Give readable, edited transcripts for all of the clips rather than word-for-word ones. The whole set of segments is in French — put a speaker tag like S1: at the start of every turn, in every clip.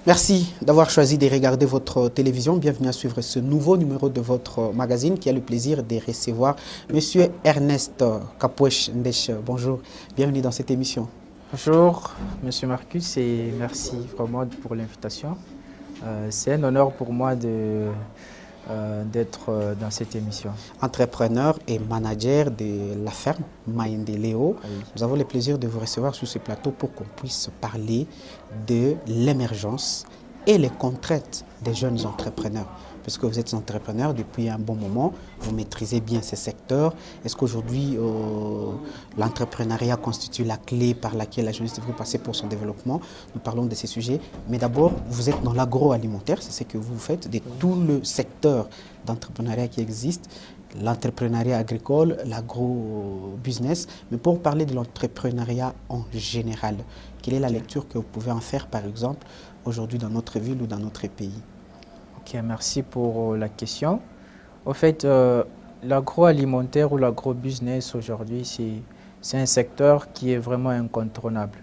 S1: Merci d'avoir choisi de regarder votre télévision. Bienvenue à suivre ce nouveau numéro de votre magazine qui a le plaisir de recevoir Monsieur Ernest Kapouesh Ndesh. Bonjour, bienvenue dans cette émission.
S2: Bonjour Monsieur Marcus et merci vraiment pour l'invitation. C'est un honneur pour moi d'être dans cette émission.
S1: Entrepreneur et manager de la ferme Maendeleo,
S2: Oui.
S1: nous avons le plaisir de vous recevoir sur ce plateau pour qu'on puisse parler de l'émergence et les contraintes des jeunes entrepreneurs. Parce que vous êtes entrepreneur depuis un bon moment, vous maîtrisez bien ces secteurs. Est-ce qu'aujourd'hui, l'entrepreneuriat constitue la clé par laquelle la jeunesse devrait passer pour son développement? Nous parlons de ces sujets. Mais d'abord, vous êtes dans l'agroalimentaire, c'est ce que vous faites, de tout le secteur d'entrepreneuriat qui existe, l'entrepreneuriat agricole, l'agro-business. Mais pour parler de l'entrepreneuriat en général, quelle est la lecture que vous pouvez en faire, par exemple, aujourd'hui dans notre ville ou dans notre pays?
S2: Ok, merci pour la question. En fait, l'agroalimentaire ou l'agro-business aujourd'hui, c'est un secteur qui est vraiment incontournable.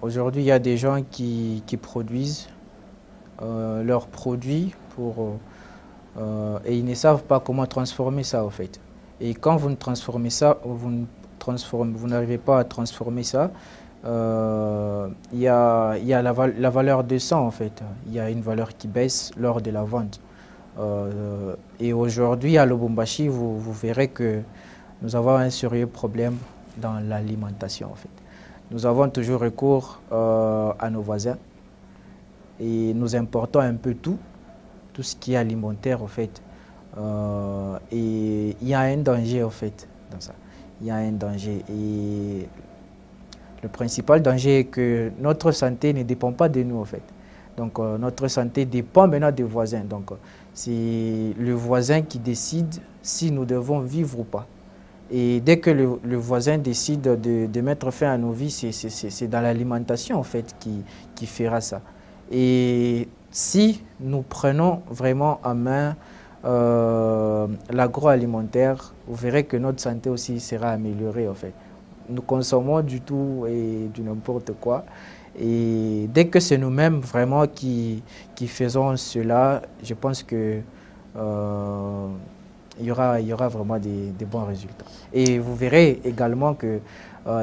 S2: Aujourd'hui, il y a des gens qui produisent leurs produits et ils ne savent pas comment transformer ça, en fait. Et quand vous ne transformez ça, vous n'arrivez pas à transformer ça, il y a la valeur de sang, en fait. Il y a une valeur qui baisse lors de la vente. Et aujourd'hui, à Lubumbashi, vous verrez que nous avons un sérieux problème dans l'alimentation, en fait. Nous avons toujours recours à nos voisins et nous importons un peu tout ce qui est alimentaire, en fait. Et il y a un danger, en fait, dans ça. Il y a un danger. Et le principal danger est que notre santé ne dépend pas de nous, en fait. Donc, notre santé dépend maintenant des voisins. Donc, c'est le voisin qui décide si nous devons vivre ou pas. Et dès que le voisin décide de mettre fin à nos vies, c'est dans l'alimentation, en fait, qui fera ça. Et si nous prenons vraiment en main l'agroalimentaire, vous verrez que notre santé aussi sera améliorée, en fait. Nous consommons du tout et du n'importe quoi. Et dès que c'est nous-mêmes vraiment qui faisons cela, je pense que il y aura vraiment des bons résultats. Et vous verrez également qu'il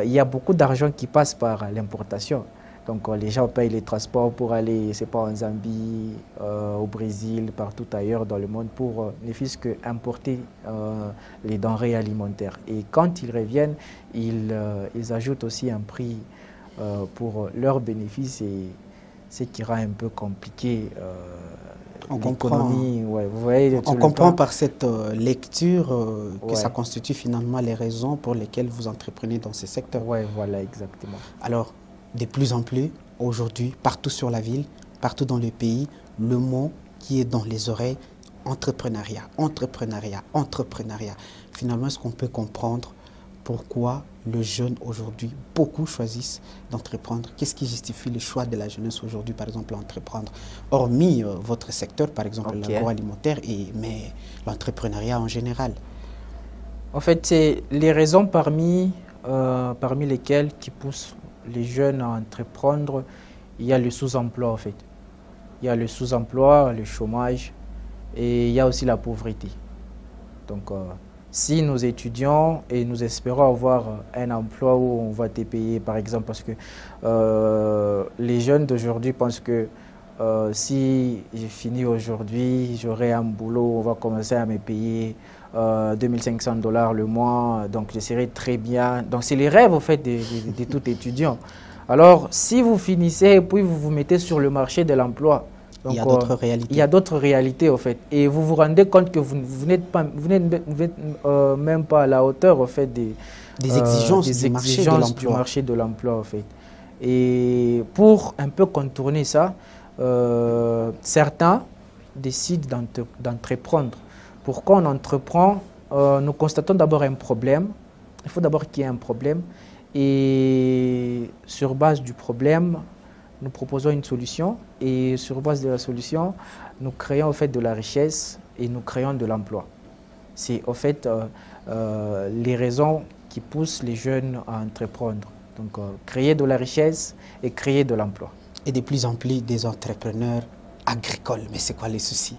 S2: y a beaucoup d'argent qui passe par l'importation. Donc les gens payent les transports pour aller, c'est pas en Zambie, au Brésil, partout ailleurs dans le monde pour ne fût-ce que importer les denrées alimentaires. Et quand ils reviennent, ils ajoutent aussi un prix pour leurs bénéfices et ce qui rend un peu compliqué l'économie. Ouais, vous voyez,
S1: on comprend par cette lecture que
S2: ouais,
S1: ça constitue finalement les raisons pour lesquelles vous entreprenez dans ces secteurs.
S2: Oui, voilà, exactement.
S1: Alors, de plus en plus, aujourd'hui, partout sur la ville, partout dans le pays, le mot qui est dans les oreilles, entrepreneuriat, entrepreneuriat, entrepreneuriat. Finalement, est-ce qu'on peut comprendre pourquoi les jeunes aujourd'hui, beaucoup choisissent d'entreprendre? Qu'est-ce qui justifie le choix de la jeunesse aujourd'hui, par exemple, à entreprendre? Hormis votre secteur, par exemple, l'agroalimentaire, mais l'entrepreneuriat en général.
S2: En fait, c'est les raisons parmi lesquelles qui poussent les jeunes à entreprendre. Il y a le sous-emploi, en fait. Il y a le sous-emploi, le chômage et il y a aussi la pauvreté. Donc, si nous étudions et nous espérons avoir un emploi où on va te payer, par exemple, parce que les jeunes d'aujourd'hui pensent que si j'ai fini aujourd'hui, j'aurai un boulot, on va commencer à me payer 2500 $ le mois, donc je serai très bien. Donc c'est les rêves, en fait, de tout étudiant. Alors, si vous finissez et puis vous vous mettez sur le marché de l'emploi,
S1: il y a d'autres réalités.
S2: Il y a d'autres réalités, en fait. Et vous vous rendez compte que vous n'êtes même pas à la hauteur, en fait, des
S1: exigences
S2: du marché de l'emploi, en fait. Et pour un peu contourner ça, certains décident d'entreprendre. Pourquoi on entreprend? Nous constatons d'abord un problème. Il faut d'abord qu'il y ait un problème. Et sur base du problème, nous proposons une solution. Et sur base de la solution, nous créons en fait de la richesse et nous créons de l'emploi. C'est en fait les raisons qui poussent les jeunes à entreprendre. Donc créer de la richesse et créer de l'emploi.
S1: Et de plus en plus des entrepreneurs agricoles. Mais c'est quoi les soucis?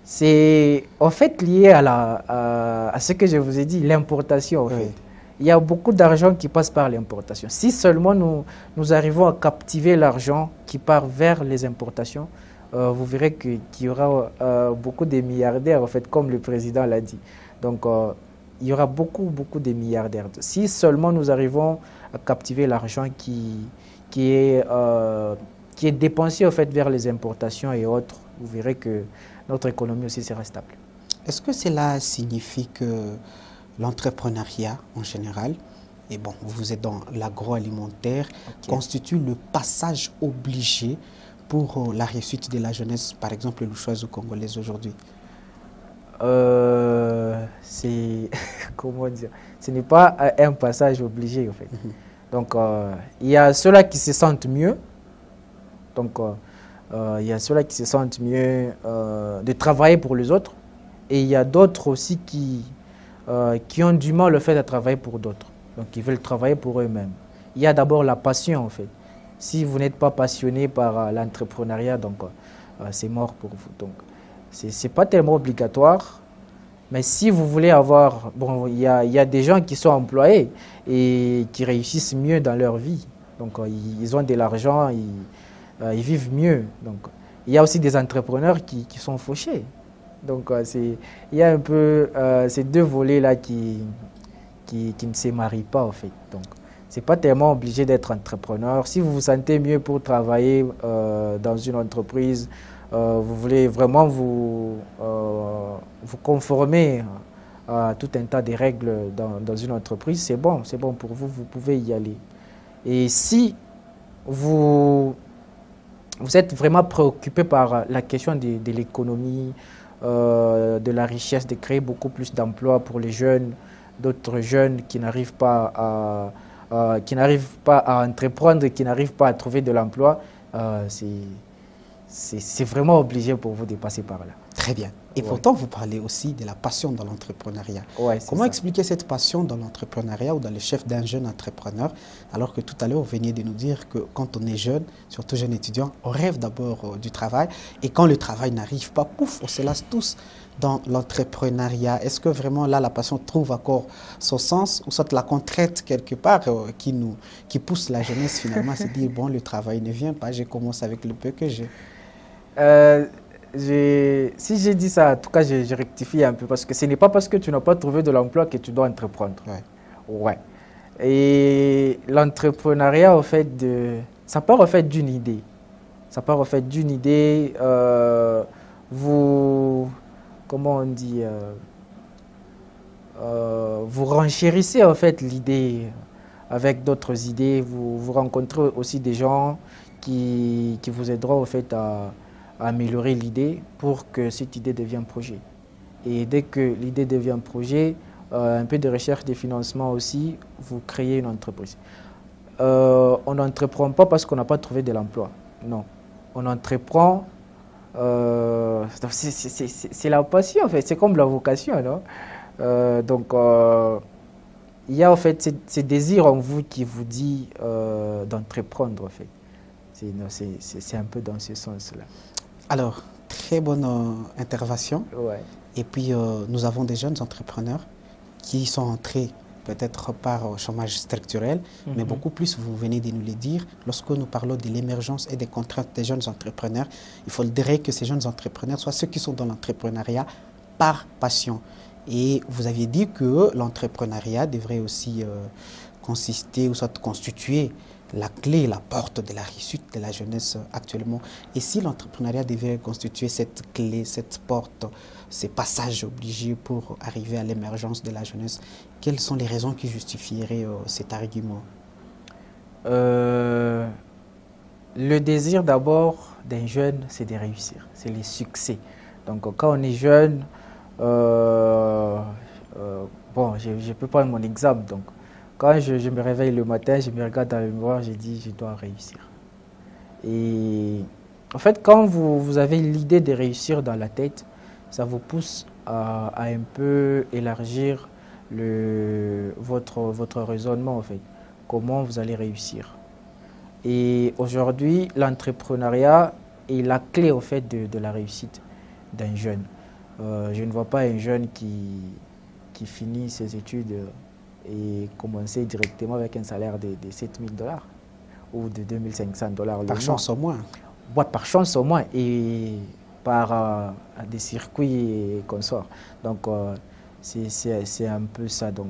S2: C'est en fait lié à ce que je vous ai dit, l'importation en fait. Il y a beaucoup d'argent qui passe par l'importation. Si seulement nous arrivons à captiver l'argent qui part vers les importations, vous verrez qu'il y aura beaucoup de milliardaires, en fait, comme le président l'a dit. Donc, il y aura beaucoup de milliardaires. Si seulement nous arrivons à captiver l'argent qui est dépensé, en fait, vers les importations et autres, vous verrez que notre économie aussi sera stable.
S1: Est-ce que cela signifie que l'entrepreneuriat en général, et bon, vous êtes dans l'agroalimentaire, constitue le passage obligé pour la réussite de la jeunesse, par exemple louchoise ou congolaise aujourd'hui?
S2: C'est, comment dire, ce n'est pas un passage obligé en fait. Donc, il y a ceux-là qui se sentent mieux. Donc, il y a ceux-là qui se sentent mieux de travailler pour les autres. Et il y a d'autres aussi qui ont du mal le fait de travailler pour d'autres. Donc, ils veulent travailler pour eux-mêmes. Il y a d'abord la passion, en fait. Si vous n'êtes pas passionné par l'entrepreneuriat, donc c'est mort pour vous. Donc, ce n'est pas tellement obligatoire. Mais si vous voulez avoir... Bon, il y a des gens qui sont employés et qui réussissent mieux dans leur vie. Donc, ils ont de l'argent, ils vivent mieux. Donc, il y a aussi des entrepreneurs qui sont fauchés. Donc, il y a un peu ces deux volets-là qui ne se marient pas, en fait. Donc, ce n'est pas tellement obligé d'être entrepreneur. Si vous vous sentez mieux pour travailler dans une entreprise, vous voulez vraiment vous conformer à tout un tas de règles dans une entreprise, c'est bon pour vous, vous pouvez y aller. Et si vous êtes vraiment préoccupé par la question de l'économie, de la richesse, de créer beaucoup plus d'emplois pour les jeunes, d'autres jeunes qui n'arrivent pas à entreprendre, qui n'arrivent pas à trouver de l'emploi, c'est vraiment obligé pour vous de passer par là.
S1: Très bien. Et pourtant, vous parlez aussi de la passion dans l'entrepreneuriat. Comment expliquer cette passion dans l'entrepreneuriat ou dans le chef d'un jeune entrepreneur, alors que tout à l'heure, vous veniez de nous dire que quand on est jeune, surtout jeune étudiant, on rêve d'abord du travail, et quand le travail n'arrive pas, pouf, on se lasse tous dans l'entrepreneuriat. Est-ce que vraiment là, la passion trouve encore son sens, ou soit la contrainte quelque part qui pousse la jeunesse finalement à se dire, bon, le travail ne vient pas, je commence avec le peu que j'ai.
S2: Si j'ai dit ça, en tout cas, je rectifie un peu, parce que ce n'est pas parce que tu n'as pas trouvé de l'emploi que tu dois entreprendre. Ouais. Et l'entrepreneuriat, en fait, ça part en fait d'une idée. Ça part en fait d'une idée. Comment on dit, vous renchérissez en fait l'idée avec d'autres idées. Vous rencontrez aussi des gens qui vous aideront en fait à améliorer l'idée pour que cette idée devienne projet. Et dès que l'idée devient projet, un peu de recherche de financement aussi, vous créez une entreprise. On n'entreprend pas parce qu'on n'a pas trouvé de l'emploi. Non. On entreprend, c'est la passion en fait, c'est comme la vocation, non? Donc, il y a en fait ce désir en vous qui vous dit d'entreprendre en fait. C'est un peu dans ce sens-là.
S1: Alors, très bonne intervention. Et puis, nous avons des jeunes entrepreneurs qui sont entrés peut-être par chômage structurel, mais beaucoup plus, vous venez de nous le dire, lorsque nous parlons de l'émergence et des contraintes des jeunes entrepreneurs, il faudrait que ces jeunes entrepreneurs soient ceux qui sont dans l'entrepreneuriat par passion. Et vous aviez dit que l'entrepreneuriat devrait aussi consister ou soit constituer la clé, la porte de la réussite de la jeunesse actuellement. Et si l'entrepreneuriat devait constituer cette clé, cette porte, ces passages obligés pour arriver à l'émergence de la jeunesse, quelles sont les raisons qui justifieraient cet argument?
S2: Le désir d'abord d'un jeune, c'est de réussir, c'est le succès. Donc quand on est jeune, bon, je peux prendre mon exemple. Donc, quand je me réveille le matin, je me regarde dans le miroir, je dis je dois réussir. Et en fait, quand vous avez l'idée de réussir dans la tête, ça vous pousse à un peu élargir votre raisonnement en fait. Comment vous allez réussir. Et aujourd'hui, l'entrepreneuriat est la clé au fait de la réussite d'un jeune. Je ne vois pas un jeune qui finit ses études et commencer directement avec un salaire de 7 000 $ ou de 2 500 $ le mois.
S1: Par chance au moins.
S2: Ouais, par chance au moins, et par des circuits et consorts. Donc, c'est un peu ça. Donc,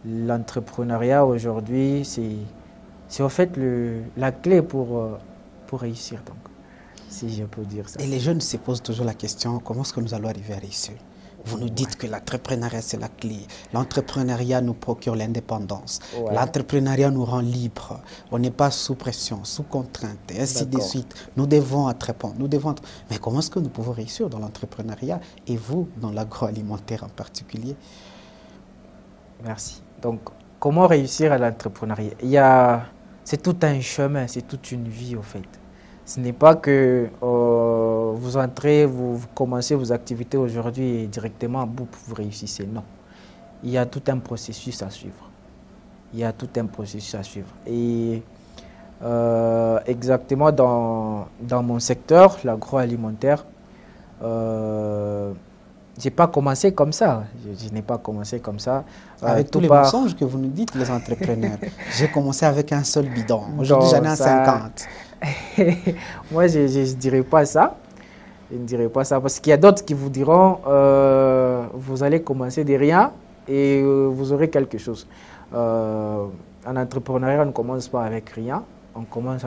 S2: l'entrepreneuriat aujourd'hui, c'est en fait la clé pour réussir, donc, si je peux dire ça.
S1: Et les jeunes se posent toujours la question, comment est-ce que nous allons arriver à réussir? Vous nous dites que l'entrepreneuriat, c'est la clé. L'entrepreneuriat nous procure l'indépendance.
S2: Ouais.
S1: L'entrepreneuriat nous rend libres. On n'est pas sous pression, sous contrainte, et ainsi de suite. Nous devons entreprendre. Mais comment est-ce que nous pouvons réussir dans l'entrepreneuriat et vous, dans l'agroalimentaire en particulier?
S2: Merci. Donc, comment réussir à l'entrepreneuriat? C'est tout un chemin, c'est toute une vie, au fait. Ce n'est pas que vous entrez, vous commencez vos activités aujourd'hui et directement, boum, vous réussissez. Non. Il y a tout un processus à suivre. Et exactement dans mon secteur, l'agroalimentaire, j'ai pas commencé comme ça. Je n'ai pas commencé comme ça.
S1: Avec tous les mensonges que vous nous dites, les entrepreneurs. J'ai commencé avec un seul bidon. Aujourd'hui, j'en ai un 50.
S2: Moi, je ne dirais pas ça. Je ne dirais pas ça parce qu'il y a d'autres qui vous diront vous allez commencer de rien et vous aurez quelque chose. En entrepreneuriat, on ne commence pas avec rien. On commence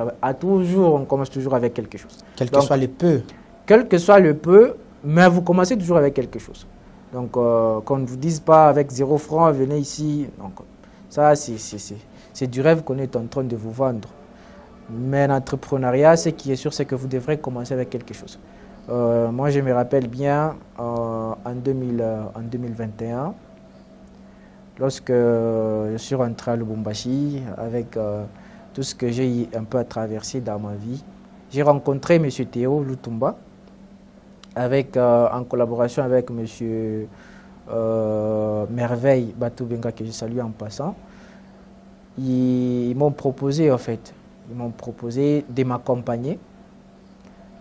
S2: toujours avec quelque chose.
S1: Quel que soit le peu.
S2: Quel que soit le peu, mais vous commencez toujours avec quelque chose. Donc, qu'on ne vous dise pas avec 0 francs, venez ici. Donc, ça, c'est du rêve qu'on est en train de vous vendre. Mais l'entrepreneuriat, ce qui est sûr, c'est que vous devrez commencer avec quelque chose. Moi, je me rappelle bien en 2021, lorsque je suis rentré à Lubumbashi, avec tout ce que j'ai eu un peu à traverser dans ma vie, j'ai rencontré M. Théo Lutumba, en collaboration avec M. Merveille Batoubenga, que je salue en passant. Ils m'ont proposé, en fait, de m'accompagner.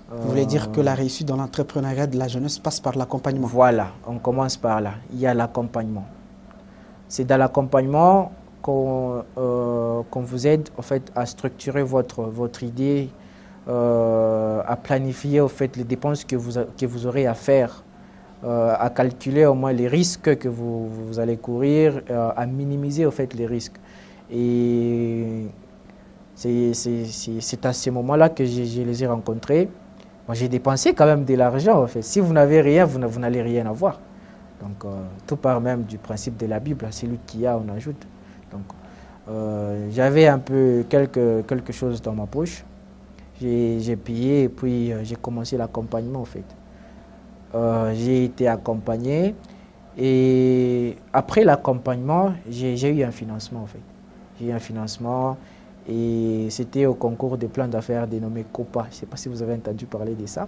S1: Vous voulez dire que la réussite dans l'entrepreneuriat de la jeunesse passe par l'accompagnement?
S2: Voilà, on commence par là. Il y a l'accompagnement. C'est dans l'accompagnement qu'on vous aide, en fait, à structurer votre idée, à planifier, en fait, les dépenses que vous aurez à faire, à calculer au moins les risques que vous allez courir, à minimiser, en fait, les risques. Et c'est à ce moment-là que je les ai rencontrés. Moi, j'ai dépensé quand même de l'argent, en fait. Si vous n'avez rien, vous n'allez rien avoir. Donc, tout part même du principe de la Bible, c'est lui qui a, on ajoute. Donc, j'avais un peu quelque chose dans ma poche. J'ai payé et puis j'ai commencé l'accompagnement, en fait. J'ai été accompagné et après l'accompagnement, j'ai eu un financement, en fait. J'ai eu un financement et c'était au concours des plans d'affaires dénommé COPA. Je ne sais pas si vous avez entendu parler de ça.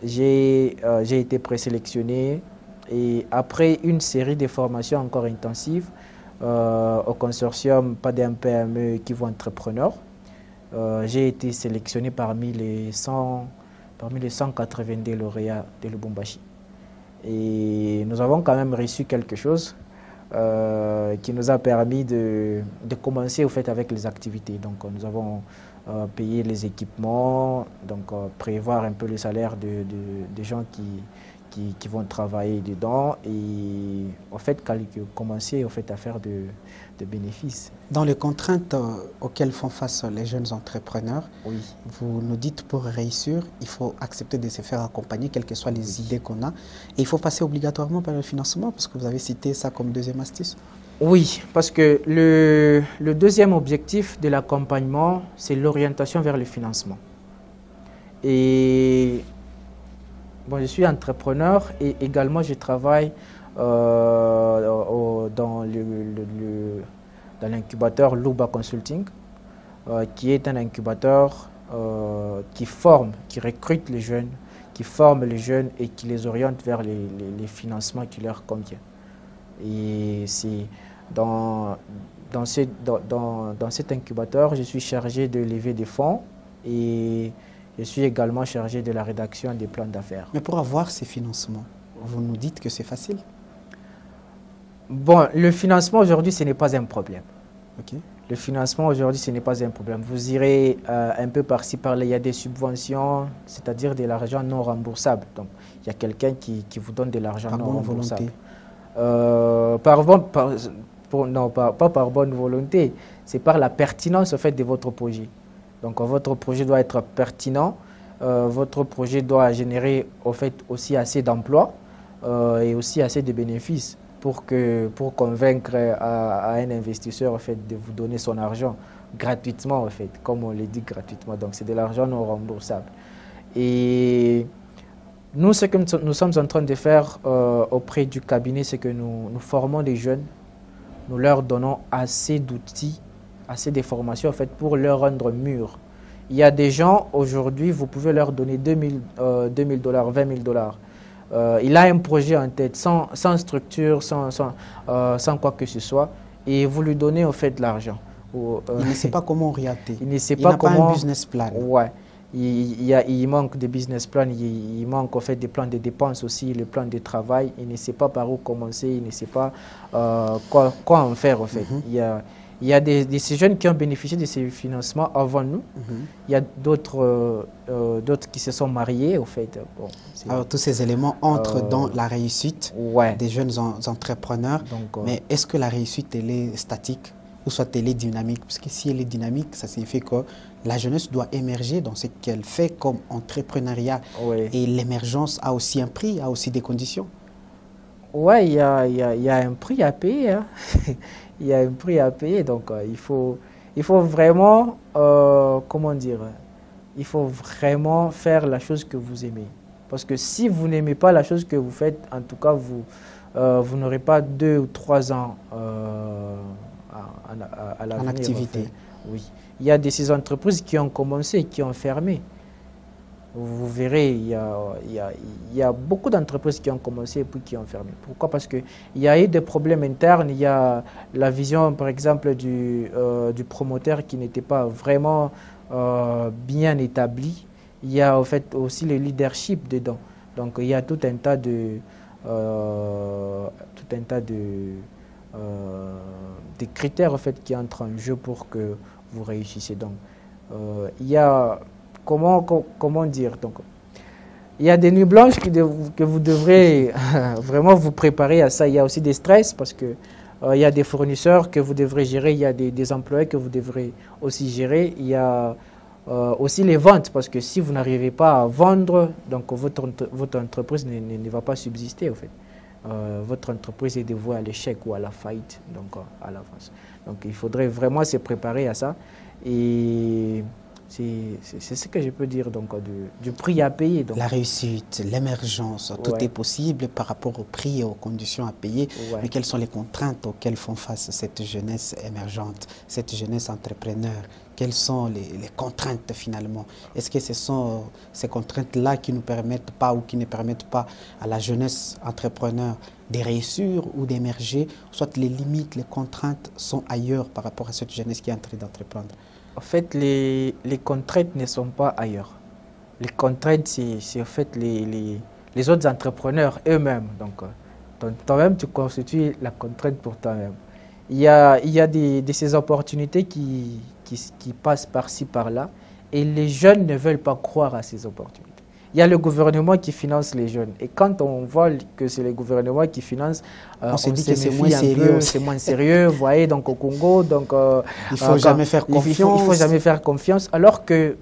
S2: J'ai été présélectionné et après une série de formations encore intensives au consortium PADM-PME Kivu Entrepreneur, j'ai été sélectionné parmi les 182 lauréats de Lubumbashi. Et nous avons quand même reçu quelque chose qui nous a permis de commencer au fait avec les activités. Donc nous avons payé les équipements, donc prévoir un peu le salaire des gens qui vont travailler dedans et en fait commencer au fait à faire de bénéfices.
S1: Dans les contraintes auxquelles font face les jeunes entrepreneurs,
S2: oui,
S1: vous nous dites pour réussir, il faut accepter de se faire accompagner, quelles que soient les idées qu'on a. Et il faut passer obligatoirement par le financement, parce que vous avez cité ça comme deuxième astuce.
S2: Oui, parce que le deuxième objectif de l'accompagnement, c'est l'orientation vers le financement. Et bon, je suis entrepreneur et également je travaille dans l'incubateur Luba Consulting, qui est un incubateur qui forme, qui recrute les jeunes, qui forme les jeunes et qui les oriente vers les financements qui leur conviennent. Et c'est dans dans cet incubateur, je suis chargé de lever des fonds et je suis également chargé de la rédaction des plans d'affaires.
S1: Mais pour avoir ces financements, vous nous dites que c'est facile?
S2: Bon, le financement aujourd'hui, ce n'est pas un problème.
S1: Ok.
S2: Le financement aujourd'hui, ce n'est pas un problème. Vous irez un peu par-ci, par-là, il y a des subventions, c'est-à-dire de l'argent non remboursable. Donc, il y a quelqu'un qui vous donne de l'argent non remboursable. Non, pas par bonne volonté, c'est par la pertinence en fait, de votre projet. Donc, votre projet doit être pertinent, votre projet doit générer en fait, aussi assez d'emplois et aussi assez de bénéfices pour convaincre à un investisseur en fait, de vous donner son argent gratuitement, en fait, comme on le dit gratuitement. Donc, c'est de l'argent non remboursable. Et nous, ce que nous sommes en train de faire auprès du cabinet, c'est que nous formons des jeunes, nous leur donnons assez d'outils, assez de formations en fait, pour leur rendre mûrs. Il y a des gens, aujourd'hui, vous pouvez leur donner $2 000, $20 000. Il a un projet en tête, sans structure, sans quoi que ce soit, et vous lui donnez en fait de l'argent.
S1: Il ne sait pas comment orienter.
S2: Il ne sait pas comment...
S1: n'a pas un business plan.
S2: Ouais. Il manque de business plan, il manque en fait des plans de dépenses aussi, le plan de travail. Il ne sait pas par où commencer, il ne sait pas quoi en faire en fait. Il y a ces jeunes qui ont bénéficié de ces financements avant nous. Il y a d'autres qui se sont mariés en fait. Bon,
S1: alors tous ces éléments entrent dans la réussite des jeunes entrepreneurs. Donc, mais est-ce que la réussite elle est statique ou soit elle est dynamique? Parce que si elle est dynamique, ça signifie que la jeunesse doit émerger dans ce qu'elle fait comme entrepreneuriat. Et l'émergence a aussi un prix, a aussi des conditions.
S2: Oui, il y a un prix à payer. Hein. Il y a un prix à payer. Donc, il faut vraiment, comment dire, il faut vraiment faire la chose que vous aimez. Parce que si vous n'aimez pas la chose que vous faites, en tout cas, vous n'aurez pas 2 ou 3 ans à l'avenir.
S1: En activité.
S2: En fait. Oui. Il y a ces entreprises qui ont commencé, qui ont fermé. Vous verrez, il y a beaucoup d'entreprises qui ont commencé et puis qui ont fermé. Pourquoi? Parce qu'il y a eu des problèmes internes. Il y a la vision, par exemple, du promoteur qui n'était pas vraiment bien établie. Il y a en fait aussi le leadership dedans. Donc il y a tout un tas de critères en fait, qui entrent en jeu pour que vous réussissiez. Donc il y a comment dire, donc il y a des nuits blanches que vous devrez vraiment vous préparer à ça. Il y a aussi des stress parce que il y a des fournisseurs que vous devrez gérer, il y a des employés que vous devrez aussi gérer. Il y a aussi les ventes, parce que si vous n'arrivez pas à vendre, donc votre entreprise ne va pas subsister, en fait. Votre entreprise est dévouée à l'échec ou à la faillite, donc à l'avance. Donc il faudrait vraiment se préparer à ça. Et c'est ce que je peux dire donc, du prix à payer. Donc.
S1: La réussite, l'émergence, tout est possible par rapport au prix et aux conditions à payer. Mais quelles sont les contraintes auxquelles font face cette jeunesse émergente, cette jeunesse entrepreneur? Quelles sont les contraintes finalement? Est-ce que ce sont ces contraintes-là qui ne permettent pas ou qui ne permettent pas à la jeunesse entrepreneur de réussir ou d'émerger? Soit les limites, les contraintes sont ailleurs par rapport à cette jeunesse qui est en train d'entreprendre?
S2: En fait, les contraintes ne sont pas ailleurs. Les contraintes, c'est en fait les autres entrepreneurs eux-mêmes. Donc, toi-même, tu constitues la contrainte pour toi-même. Il y a ces opportunités qui passent par-ci, par-là, et les jeunes ne veulent pas croire à ces opportunités. Il y a le gouvernement qui finance les jeunes. Et quand on voit que c'est le gouvernement qui finance,
S1: on se dit que c'est moins sérieux.
S2: C'est moins sérieux, vous voyez, donc au Congo. Donc,
S1: il ne faut jamais faire confiance.
S2: Il faut jamais faire confiance, alors que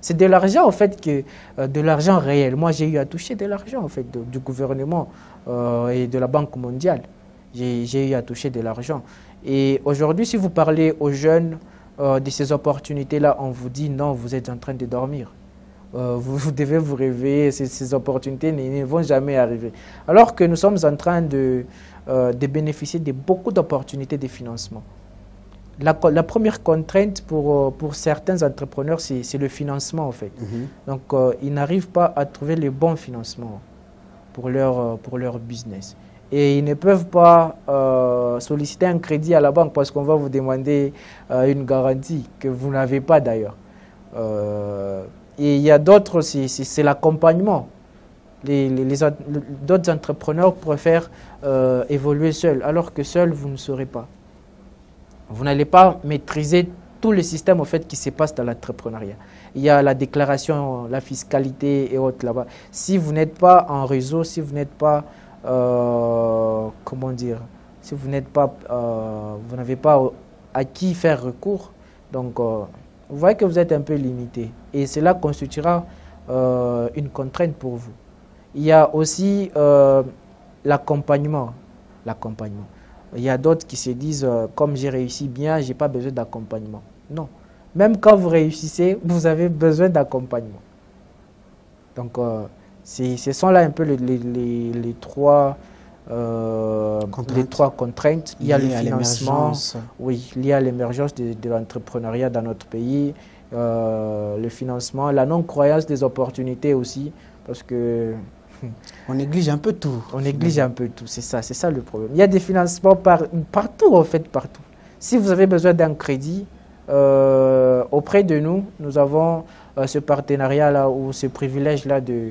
S2: c'est de l'argent, en fait, de l'argent réel. Moi, j'ai eu à toucher de l'argent, en fait, du gouvernement et de la Banque mondiale. J'ai eu à toucher de l'argent. Et aujourd'hui, si vous parlez aux jeunes de ces opportunités-là, on vous dit non, vous êtes en train de dormir. Vous devez vous réveiller, ces opportunités ne vont jamais arriver. Alors que nous sommes en train de bénéficier de beaucoup d'opportunités de financement. La première contrainte pour certains entrepreneurs, c'est le financement en fait. Donc ils n'arrivent pas à trouver le bon financement pour leur business. Et ils ne peuvent pas solliciter un crédit à la banque parce qu'on va vous demander une garantie que vous n'avez pas d'ailleurs. Et il y a d'autres, c'est l'accompagnement. D'autres entrepreneurs préfèrent évoluer seuls, alors que seuls, vous ne saurez pas. Vous n'allez pas maîtriser tout le système au fait, qui se passe dans l'entrepreneuriat. Il y a la déclaration, la fiscalité et autres là-bas. Si vous n'êtes pas en réseau, si vous n'êtes pas, comment dire, si vous n'êtes pas, vous n'avez pas à qui faire recours, donc vous voyez que vous êtes un peu limité. Et cela constituera une contrainte pour vous. Il y a aussi l'accompagnement. Il y a d'autres qui se disent, comme j'ai réussi bien, je n'ai pas besoin d'accompagnement. Non. Même quand vous réussissez, vous avez besoin d'accompagnement. Donc, ce sont là un peu les trois contraintes. Il y a le financement, oui, lié à l'émergence de l'entrepreneuriat dans notre pays, le financement, la non-croyance des opportunités aussi, parce que
S1: on néglige un peu tout.
S2: On néglige un peu tout, c'est ça le problème. Il y a des financements partout, en fait, partout. Si vous avez besoin d'un crédit, auprès de nous, nous avons ce partenariat-là ou ce privilège-là de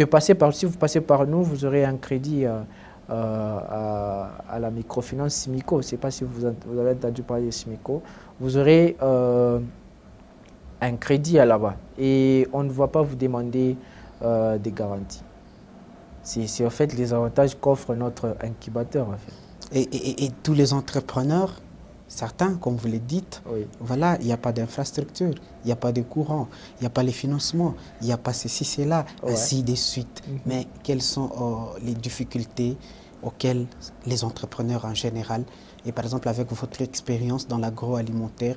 S2: passer par, si vous passez par nous, vous aurez un crédit à la microfinance SMICO. Je ne sais pas si vous avez entendu parler de SMICO. Vous aurez un crédit à là-bas et on ne va pas vous demander des garanties. C'est en fait les avantages qu'offre notre incubateur. En fait.
S1: Et tous les entrepreneurs, certains, comme vous le dites,
S2: oui.
S1: Voilà, il n'y a pas d'infrastructure, il n'y a pas de courant, il n'y a pas les financements, il n'y a pas ceci, cela, ouais. Ainsi de suite. Mais quelles sont les difficultés auxquelles les entrepreneurs en général, et par exemple avec votre expérience dans l'agroalimentaire,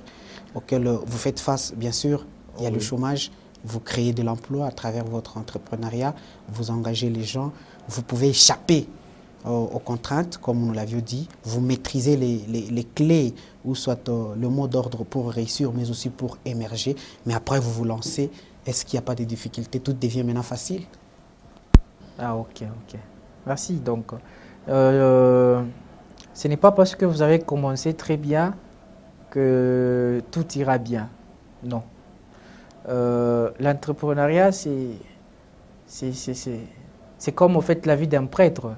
S1: auxquelles vous faites face, bien sûr, il y a le chômage, vous créez de l'emploi à travers votre entrepreneuriat, vous engagez les gens, vous pouvez échapper aux contraintes, comme nous l'avions dit, vous maîtrisez les clés ou soit le mot d'ordre pour réussir, mais aussi pour émerger. Mais après, vous vous lancez. Est-ce qu'il n'y a pas de difficultés? Tout devient maintenant facile?
S2: Ah, ok. Merci. Donc, ce n'est pas parce que vous avez commencé très bien que tout ira bien. Non. L'entrepreneuriat, c'est comme, en fait, la vie d'un prêtre.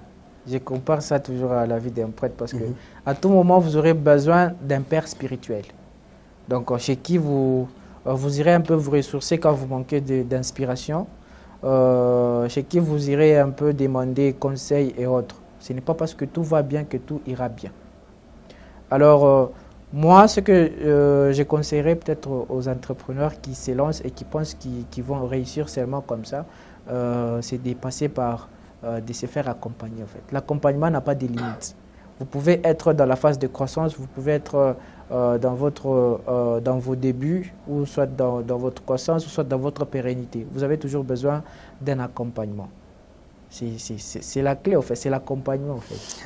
S2: Je compare ça toujours à la vie d'un prêtre parce que à tout moment, vous aurez besoin d'un père spirituel. Donc, chez qui vous irez un peu vous ressourcer quand vous manquez d'inspiration, chez qui vous irez un peu demander conseils et autres. Ce n'est pas parce que tout va bien que tout ira bien. Alors, moi, ce que je conseillerais peut-être aux entrepreneurs qui se lancent et qui pensent qu'ils vont réussir seulement comme ça, c'est de passer par... de se faire accompagner en fait. L'accompagnement n'a pas de limites. Vous pouvez être dans la phase de croissance, vous pouvez être dans vos débuts, ou soit dans votre croissance, ou soit dans votre pérennité. Vous avez toujours besoin d'un accompagnement. C'est la clé en fait, c'est l'accompagnement en fait.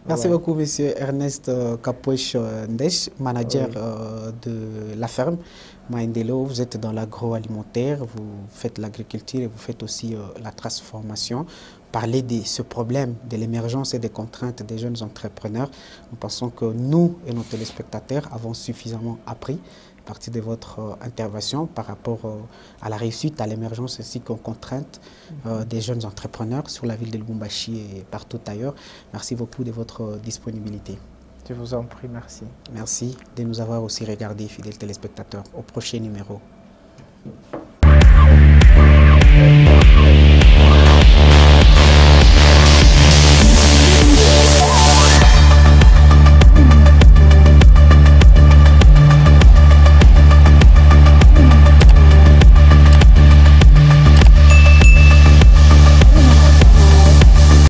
S1: Merci beaucoup monsieur Ernest Kapouesh Ndesh, manager de la ferme Maendelo. Vous êtes dans l'agroalimentaire, vous faites l'agriculture et vous faites aussi la transformation. Parler de ce problème de l'émergence et des contraintes des jeunes entrepreneurs. Nous pensons que nous et nos téléspectateurs avons suffisamment appris à partir de votre intervention par rapport à la réussite, à l'émergence ainsi qu'aux contraintes des jeunes entrepreneurs sur la ville de Lubumbashi et partout ailleurs. Merci beaucoup de votre disponibilité.
S2: Je vous en prie, merci.
S1: Merci de nous avoir aussi regardés, fidèles téléspectateurs. Au prochain numéro.